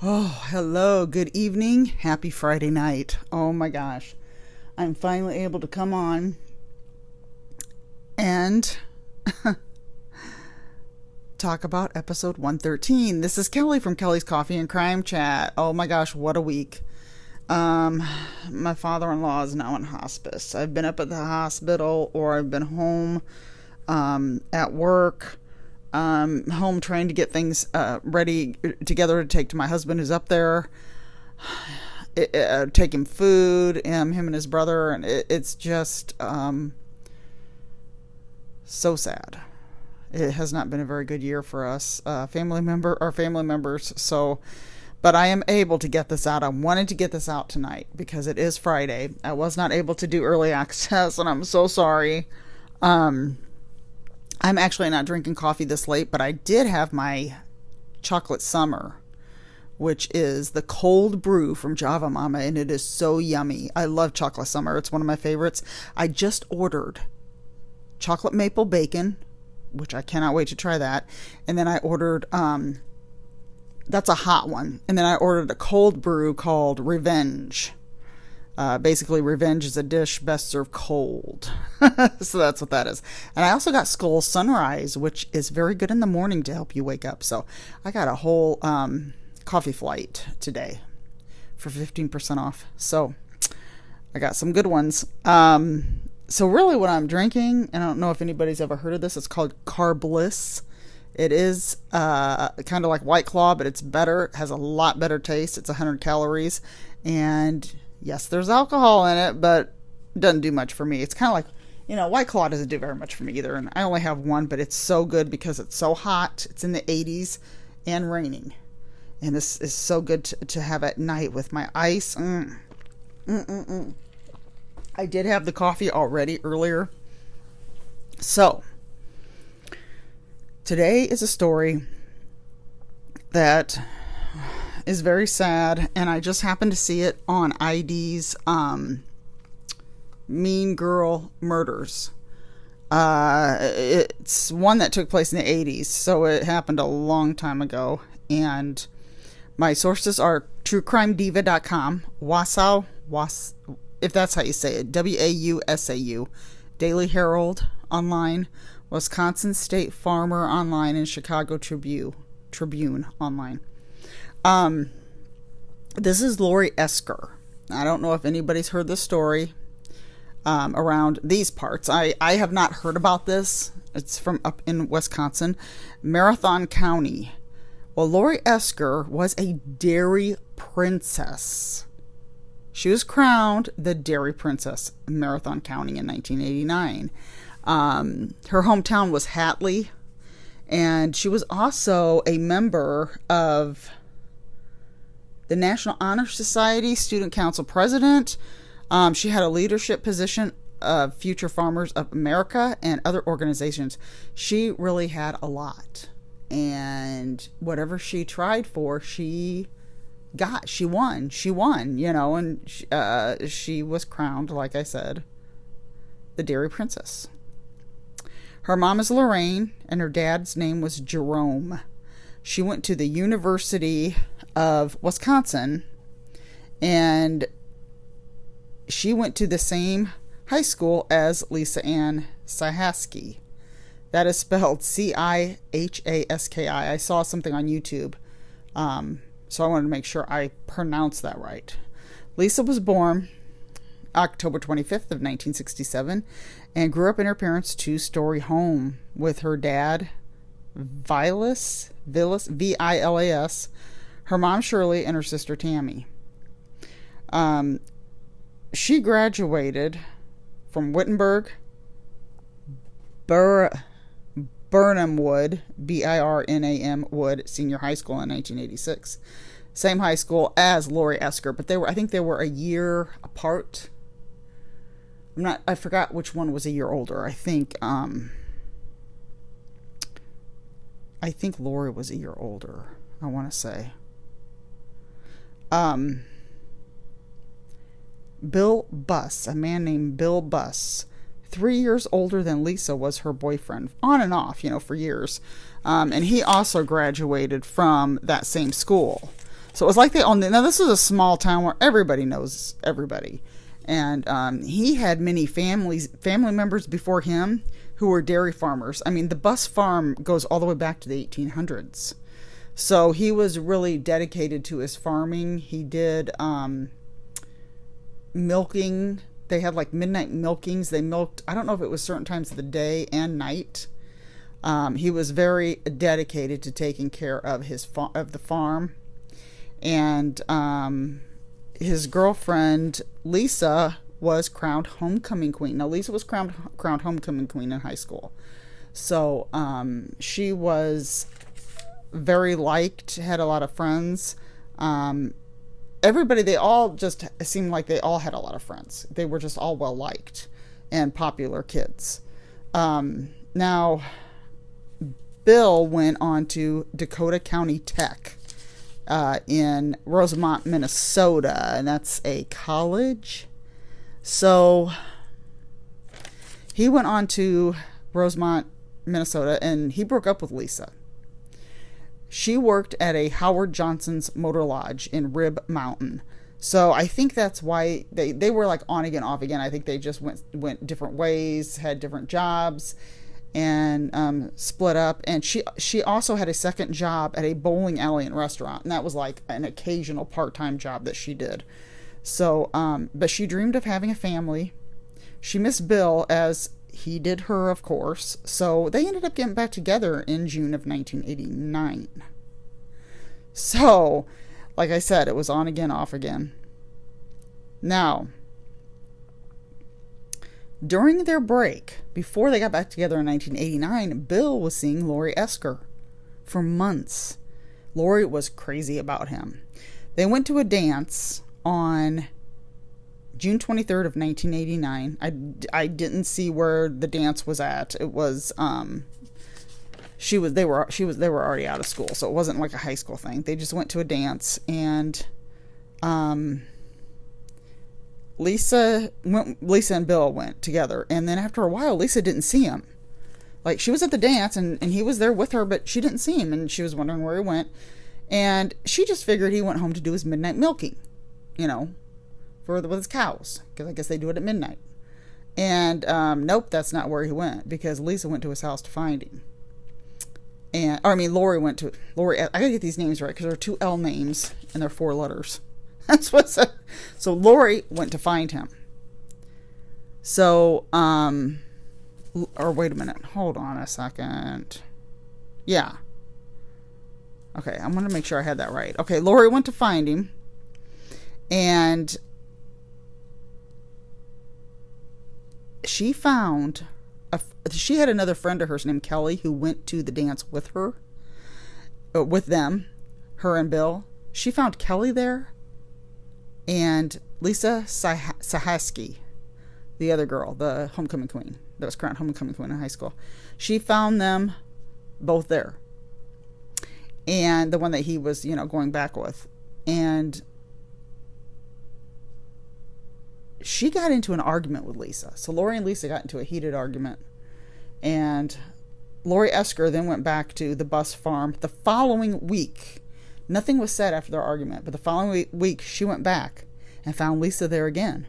Oh, hello, good evening, happy Friday night. Oh my gosh, I'm finally able to come on and talk about episode 113. This is Kelly from Kelly's Coffee and Crime Chat. Oh my gosh, what a week. Um, my father-in-law is now in hospice. I've been up at the hospital or I've been home, at work. Home trying to get things ready together to take to my husband who's up there. Take him food, him and his brother, and it's just so sad. It has not been a very good year for us, our family members. So, but I am able to get this out. I wanted to get this out tonight because it is Friday. I was not able to do early access, and I'm so sorry. I'm actually not drinking coffee this late, but I did have my chocolate summer, which is the cold brew from Java Mama, and it is so yummy. I love chocolate summer. It's one of my favorites. I just ordered chocolate maple bacon, which I cannot wait to try that. And then I ordered, that's a hot one. And then I ordered a cold brew called Revenge. Basically, revenge is a dish best served cold. So that's what that is. And I also got Skull Sunrise, which is very good in the morning to help you wake up. So I got a whole coffee flight today for 15% off. So I got some good ones. So really what I'm drinking, and I don't know if anybody's ever heard of this, it's called Carbliss. It is kind of like White Claw, but it's better. It has a lot better taste. It's 100 calories. And yes, there's alcohol in it, but it doesn't do much for me. It's kind of like, White Claw doesn't do very much for me either. And I only have one, but it's so good because it's so hot. It's in the 80s and raining. And this is so good to have at night with my ice. I did have the coffee already earlier. So, today is a story that is very sad, and I just happened to see it on ID's Mean Girl Murders. It's one that took place in the 80s, so it happened a long time ago, and my sources are truecrimediva.com, if that's how you say it, WAUSAU, Daily Herald online, Wisconsin State Farmer online, and Chicago Tribune online. This is Lori Esker. I don't know if anybody's heard this story around these parts. I have not heard about this. It's from up in Wisconsin, Marathon County. Well, Lori Esker was a dairy princess. She was crowned the Dairy Princess in Marathon County in 1989. Her hometown was Hatley, and she was also a member of the National Honor Society Student Council president. She had a leadership position of Future Farmers of America and other organizations. She really had a lot, and whatever she tried for, she won, and she was crowned, like I said, the Dairy Princess. Her mom is Lorraine, and her dad's name was Jerome. She went to the University of Wisconsin, and she went to the same high school as Lisa Ann Cihaski. That is spelled Cihaski. I saw something on YouTube, so I wanted to make sure I pronounced that right. Lisa was born October 25th of 1967 and grew up in her parents' two-story home with her dad, Vilas, Vilas, her mom Shirley, and her sister Tammy. She graduated from Wittenberg Burnham Wood, Birnam Wood Senior High School in 1986. Same high school as Lori Esker, but I think they were a year apart. I forgot which one was a year older. I think Lori was a year older, I want to say. Bill Buss, a man named Bill Buss, 3 years older than Lisa, was her boyfriend, on and off, for years. And he also graduated from that same school. So it was like they all knew. Now, this is a small town where everybody knows everybody. And he had many family members before him who were dairy farmers. I mean, the Bus Farm goes all the way back to the 1800s. So he was really dedicated to his farming. He did milking. They had like midnight milkings. They milked, I don't know if it was certain times of the day and night. He was very dedicated to taking care of of the farm. And his girlfriend, Lisa, was crowned homecoming queen. Now, Lisa was crowned homecoming queen in high school. So she was very liked, had a lot of friends. Everybody, they all just seemed like they all had a lot of friends. They were just all well liked and popular kids. Now, Bill went on to Dakota County Tech in Rosemont, Minnesota, and that's a college. So he went on to Rosemont, Minnesota, and he broke up with Lisa. She worked at a Howard Johnson's Motor Lodge in Rib Mountain. So I think that's why they were like on again, off again. I think they just went different ways, had different jobs, and split up. And she also had a second job at a bowling alley and restaurant, and that was like an occasional part-time job that she did. So, but she dreamed of having a family. She missed Bill as he did her, of course. So they ended up getting back together in June of 1989. So, like I said, it was on again, off again. Now, during their break, before they got back together in 1989, Bill was seeing Lori Esker for months. Lori was crazy about him. They went to a dance on June 23rd of 1989. I didn't see where the dance was at. It was they were already out of school, so it wasn't like a high school thing. They just went to a dance, and Lisa and Bill went together, and then after a while Lisa didn't see him. Like, she was at the dance and he was there with her, but she didn't see him, and she was wondering where he went, and she just figured he went home to do his midnight milking, with his cows, because I guess they do it at midnight. And nope, that's not where he went, because Lisa went to his house to find him. Lori went to Lori. I gotta get these names right, because there are 2 L names and they're 4 letters. That's what's up. So Lori went to find him. So or wait a minute, hold on a second. Yeah. Okay, I'm gonna make sure I had that right. Okay, Lori went to find him, and she had another friend of hers named Kelly who went to the dance with her, with them, her and Bill. She found Kelly there, and Lisa Sahaski, the other girl, the homecoming queen, that was crowned homecoming queen in high school. She found them both there, and the one that he was, going back with. And she got into an argument with Lisa. So Lori and Lisa got into a heated argument. And Lori Esker then went back to the Bus Farm the following week. Nothing was said after their argument, but the following week she went back and found Lisa there again.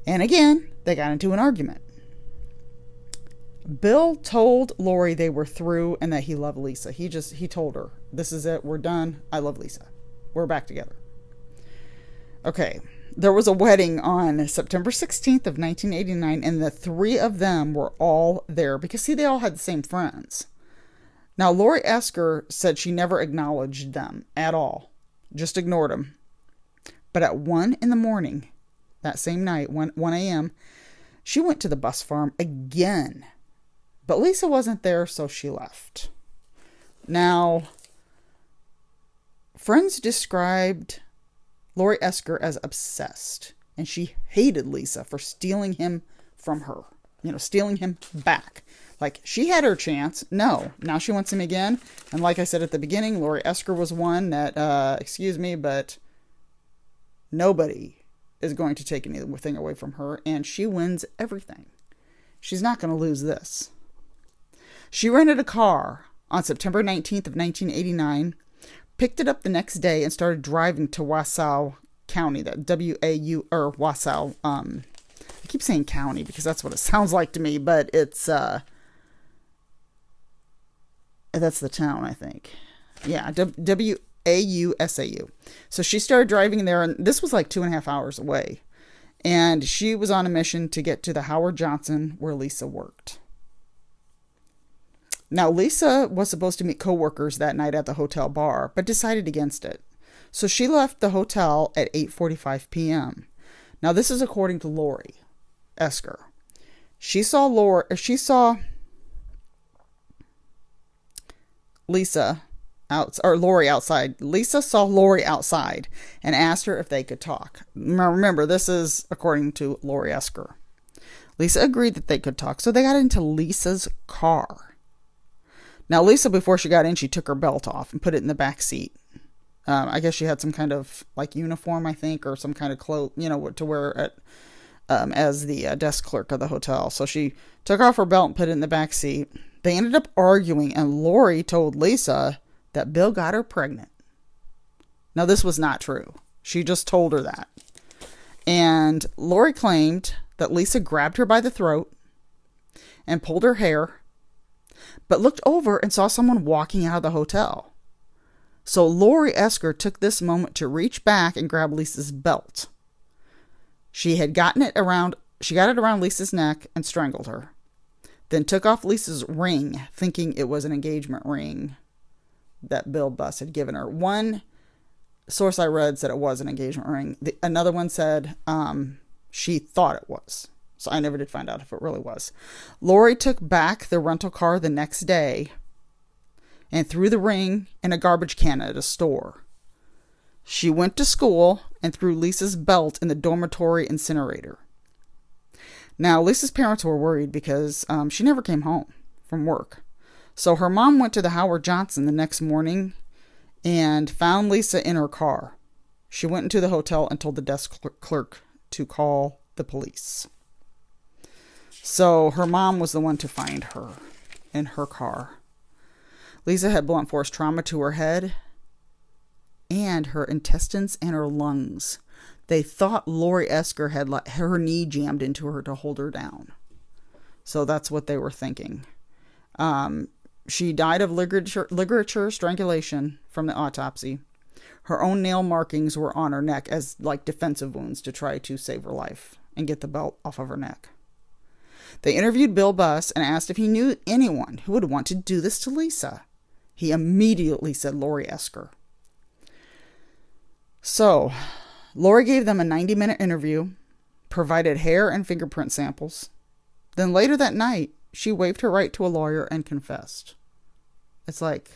And again, they got into an argument. Bill told Lori they were through and that he loved Lisa. He told her, "This is it. We're done. I love Lisa. We're back together." Okay. There was a wedding on September 16th of 1989, and the 3 of them were all there because, see, they all had the same friends. Now, Lori Esker said she never acknowledged them at all, just ignored them. But at 1 in the morning, that same night, 1 a.m., she went to the Bus Farm again. But Lisa wasn't there, so she left. Now, friends described Lori Esker as obsessed, and she hated Lisa for stealing him from her, stealing him back. Like, she had her chance. No, now she wants him again. And like I said at the beginning, Lori Esker was one that, excuse me, but nobody is going to take anything away from her, and she wins everything. She's not going to lose this. She rented a car on September 19th of 1989, picked it up the next day and started driving to Wasau County, that W-A-U, or Wasau. I keep saying county because that's what it sounds like to me, but it's, that's the town, I think. Yeah, W-A-U-S-A-U. So she started driving there, and this was like 2.5 hours away. And she was on a mission to get to the Howard Johnson where Lisa worked. Now, Lisa was supposed to meet coworkers that night at the hotel bar, but decided against it. So she left the hotel at 8:45 p.m. Now, this is according to Lori Esker. She saw Lisa Lori outside. Lisa saw Lori outside and asked her if they could talk. Now, remember, this is according to Lori Esker. Lisa agreed that they could talk, so they got into Lisa's car. Now, Lisa, before she got in, she took her belt off and put it in the back seat. I guess she had some kind of like uniform, I think, or some kind of clothes, to wear at as the desk clerk of the hotel. So she took off her belt and put it in the back seat. They ended up arguing, and Lori told Lisa that Bill got her pregnant. Now, this was not true. She just told her that. And Lori claimed that Lisa grabbed her by the throat and pulled her hair, but looked over and saw someone walking out of the hotel. So Lori Esker took this moment to reach back and grab Lisa's belt. She got it around Lisa's neck and strangled her. Then took off Lisa's ring, thinking it was an engagement ring that Bill Buss had given her. One source I read said it was an engagement ring. Another one said she thought it was. So I never did find out if it really was. Lori took back the rental car the next day and threw the ring in a garbage can at a store. She went to school and threw Lisa's belt in the dormitory incinerator. Now, Lisa's parents were worried because she never came home from work. So her mom went to the Howard Johnson the next morning and found Lisa in her car. She went into the hotel and told the desk clerk to call the police. So her mom was the one to find her in her car. Lisa had blunt force trauma to her head and her intestines and her lungs. They thought Lori Esker had her knee jammed into her to hold her down. So that's what they were thinking. She died of ligature strangulation from the autopsy. Her own nail markings were on her neck as like defensive wounds to try to save her life and get the belt off of her neck. They interviewed Bill Buss and asked if he knew anyone who would want to do this to Lisa. He immediately said Lori Esker. So, Lori gave them a 90-minute interview, provided hair and fingerprint samples. Then later that night, she waived her right to a lawyer and confessed. It's like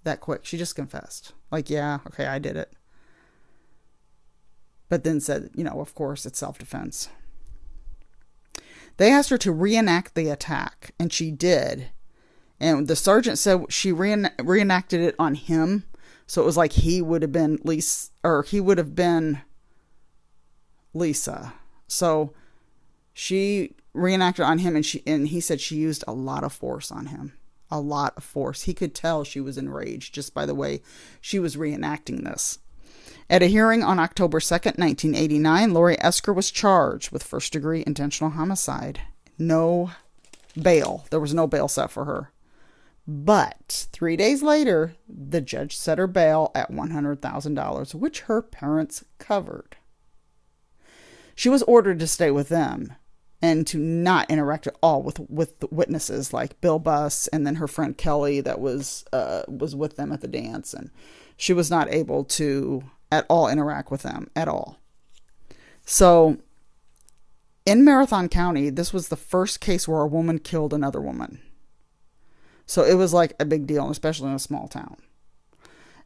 that quick. She just confessed. Like, yeah, okay, I did it. But then said, of course, it's self-defense. They asked her to reenact the attack, and she did. And the sergeant said she reenacted it on him. So it was like he would have been Lisa, or he would have been Lisa. So she reenacted on him, and he said she used a lot of force on him. A lot of force. He could tell she was enraged just by the way she was reenacting this. At a hearing on October 2nd, 1989, Lori Esker was charged with first-degree intentional homicide. No bail. There was no bail set for her. But 3 days later, the judge set her bail at $100,000, which her parents covered. She was ordered to stay with them and to not interact at all with the witnesses like Bill Buss and then her friend Kelly that was with them at the dance. And she was not able to at all interact with them at all. So in Marathon County, this was the first case where a woman killed another woman. So it was like a big deal, especially in a small town.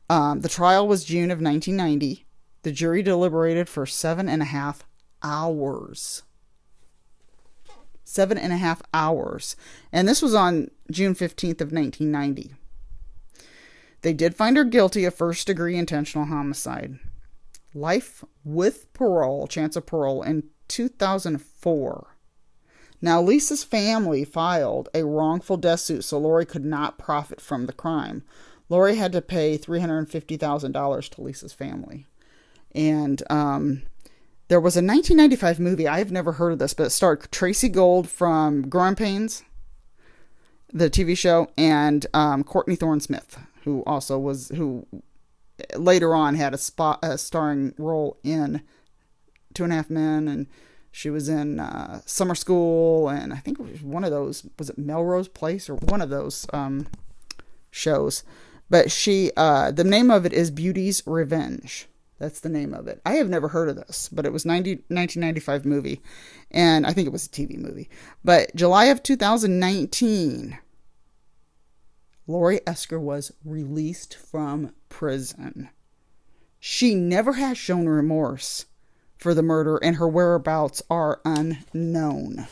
The trial was June of 1990. The jury deliberated for 7.5 hours. 7.5 hours. And this was on June 15th of 1990. They did find her guilty of first-degree intentional homicide. Life with parole, chance of parole, in 2004. Now, Lisa's family filed a wrongful death suit so Lori could not profit from the crime. Lori had to pay $350,000 to Lisa's family. And there was a 1995 movie. I've never heard of this, but it starred Tracy Gold from Growing Pains, the TV show, and Courtney Thorne-Smith, who later on had a starring role in Two and a Half Men, and she was in Summer School, and I think it was one of those, was it Melrose Place, or one of those shows. But the name of it is Beauty's Revenge. That's the name of it. I have never heard of this, but it was 1995 movie, and I think it was a TV movie. But July of 2019, Lori Esker was released from prison. She never has shown remorse for the murder, and her whereabouts are unknown.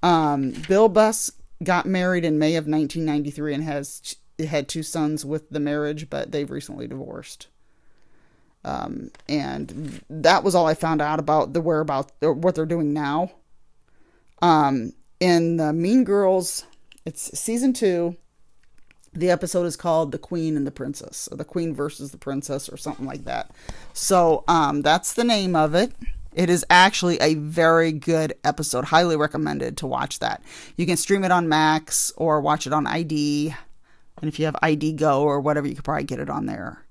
Bill Buss got married in May of 1993 and had 2 sons with the marriage, but they've recently divorced. And that was all I found out about the whereabouts, or what they're doing now. In the Mean Girls, it's season 2. The episode is called The Queen and the Princess, or The Queen versus the Princess, or something like that. So, that's the name of it. It is actually a very good episode. Highly recommended to watch that. You can stream it on Max or watch it on ID. And if you have ID Go or whatever, you could probably get it on there.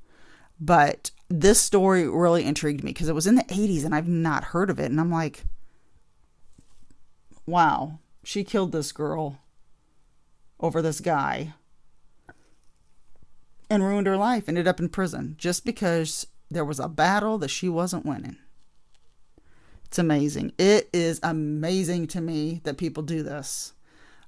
But this story really intrigued me because it was in the 80s and I've not heard of it. And I'm like, wow, she killed this girl over this guy and ruined her life, ended up in prison just because there was a battle that she wasn't winning. It's amazing. It is amazing to me that people do this.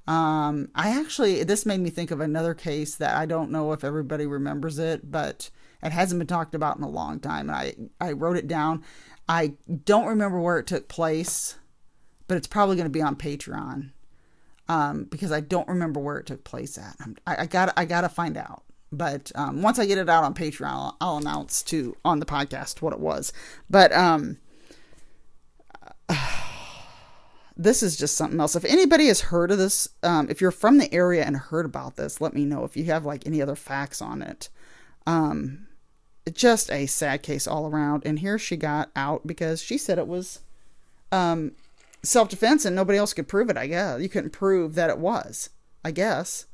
This made me think of another case that I don't know if everybody remembers it, but it hasn't been talked about in a long time. And I wrote it down. I don't remember where it took place, but it's probably going to be on Patreon. Because I don't remember where it took place at. I gotta find out. But once I get it out on Patreon, I'll announce on the podcast what it was. But this is just something else. If anybody has heard of this, if you're from the area and heard about this, let me know if you have like any other facts on it. Just a sad case all around. And here she got out because she said it was self-defense and nobody else could prove it, I guess. You couldn't prove that it was, I guess.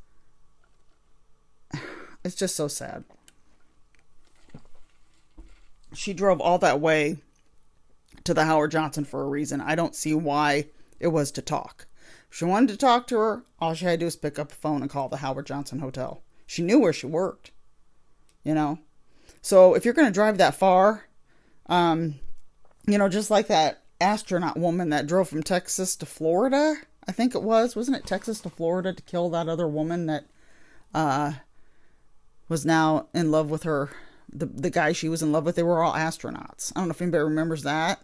It's just so sad. She drove all that way to the Howard Johnson for a reason. I don't see why it was to talk. If she wanted to talk to her, all she had to do was pick up the phone and call the Howard Johnson Hotel. She knew where she worked, So if you're going to drive that far, just like that astronaut woman that drove from Texas to Florida, I think it wasn't it Texas to Florida to kill that other woman that was now in love with her, the guy she was in love with. They were all astronauts. I don't know if anybody remembers that.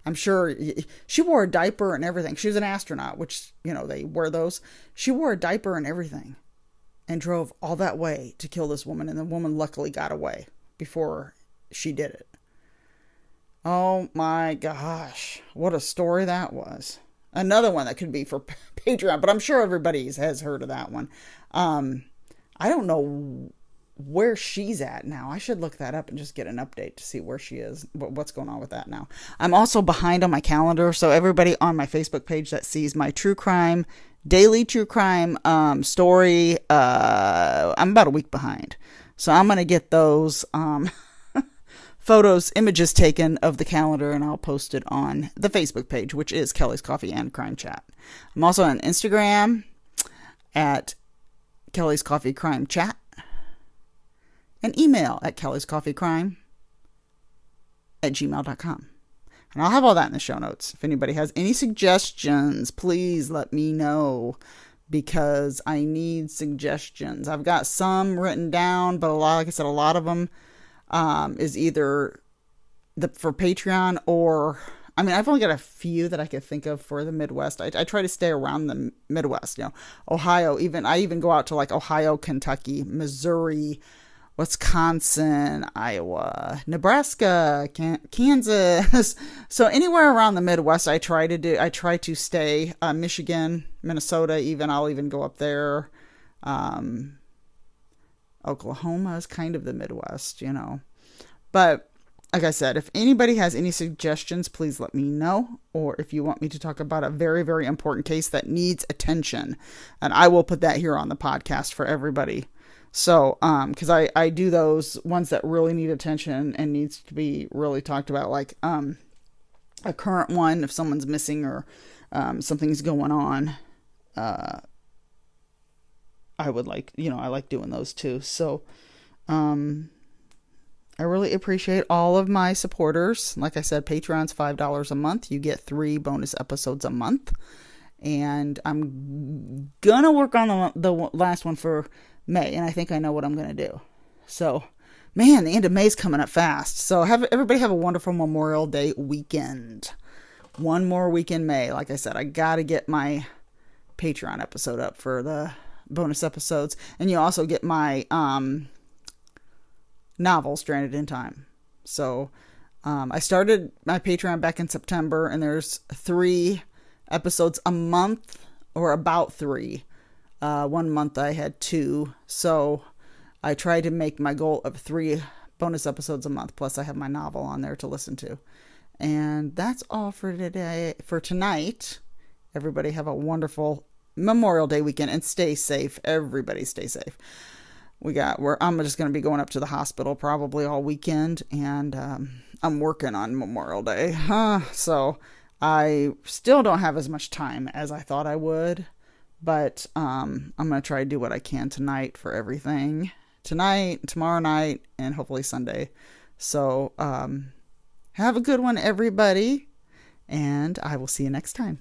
I'm sure she wore a diaper and everything. She was an astronaut, which, they wear those. She wore a diaper and everything and drove all that way to kill this woman. And the woman luckily got away before she did it. Oh my gosh. What a story that was. Another one that could be for Patreon, but I'm sure everybody has heard of that one. I don't know where she's at now. I should look that up and just get an update to see where she is, what's going on with that now. I'm also behind on my calendar, so everybody on my Facebook page that sees my daily true crime story, I'm about a week behind. So I'm going to get those images taken of the calendar, and I'll post it on the Facebook page, which is Kelly's Coffee and Crime Chat. I'm also on Instagram at Kelly's Coffee Crime Chat, and email at kellyscoffeecrime@gmail.com. And I'll have all that in the show notes. If anybody has any suggestions, please let me know, because I need suggestions. I've got some written down, but like I said, a lot of them is either for Patreon or, I've only got a few that I could think of for the Midwest. I try to stay around the Midwest, Ohio. I even go out to like Ohio, Kentucky, Missouri, Wisconsin, Iowa, Nebraska, Kansas. So anywhere around the Midwest, I try to stay. Michigan, Minnesota, I'll even go up there. Oklahoma is kind of the Midwest, you know. But like I said, if anybody has any suggestions, please let me know. Or if you want me to talk about a very, very important case that needs attention, and I will put that here on the podcast for everybody. So, because I do those ones that really need attention and needs to be really talked about, like a current one if someone's missing or something's going on. I would like, I like doing those too. So, I really appreciate all of my supporters. Like I said, Patreon's $5 a month. You get 3 bonus episodes a month. And I'm going to work on the last one for May. And I think I know what I'm going to do. So, man, the end of May's coming up fast. So everybody have a wonderful Memorial Day weekend. One more week in May. Like I said, I got to get my Patreon episode up for the bonus episodes. And you also get my novel, Stranded in Time. So I started my Patreon back in September, and there's 3 episodes a month, or about 3. 1 month I had 2. So I try to make my goal of 3 bonus episodes a month. Plus I have my novel on there to listen to. And that's all for today. For tonight, everybody have a wonderful Memorial Day weekend and stay safe. Everybody stay safe. I'm just going to be going up to the hospital probably all weekend, and I'm working on Memorial Day. So I still don't have as much time as I thought I would, but I'm going to try to do what I can tonight for everything. Tonight, tomorrow night, and hopefully Sunday. So have a good one, everybody, and I will see you next time.